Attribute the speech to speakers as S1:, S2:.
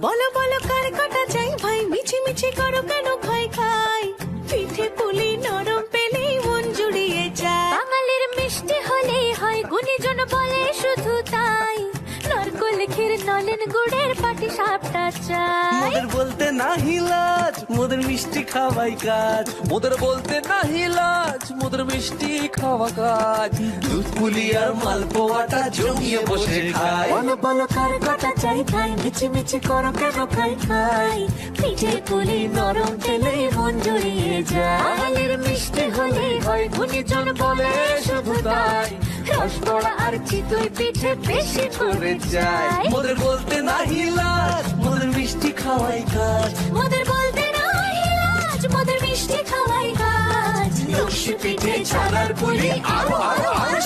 S1: বলো বলো কার কাটা চাই ভাই, মিছি মিছি করো কেন খাই খাই, পিঠে পুলি নরম পেলেই মন জুড়িয়ে যায়।
S2: বাঙালির মিষ্টি হলেই হয়, গুণীজন বলে শুধু তাই, নারকোল ক্ষীর নলেন গুড়ের পাটি সাপটা চাই।
S3: মোদের বলতে নাহি লাজ, মোদের মিষ্টি খাওয়াই কাজ। মোদের বলতে নাহি লাজ, মোদের মিষ্টি খাওয়া কাজ। দুধ পুলি আর মালপোয়াটা জমিয়ে বসে খায়।
S1: বলো বলো কার কাটা চাই ভাই, মিছি মিছি করো কেন খাই খাই, পিঠে পুলি নরম পেলেই মন জুড়িয়ে যায়।
S2: বাঙালির মিষ্টি হলেই হয়, গুণীজন বলে শুধু তাই, রসগোল্লা আর চিতই পিঠে বেশি করে চাই।
S3: মোদের বলতে নাহি লাজ, মোদের মিষ্টি খাওয়াই কাজ।
S2: মোদের বলতে নাই লাজ, মোদের মিষ্টি খাওয়াই কাজ।
S3: লক্ষ্মী পিঠে ছানার পুলি আরো আরো আরো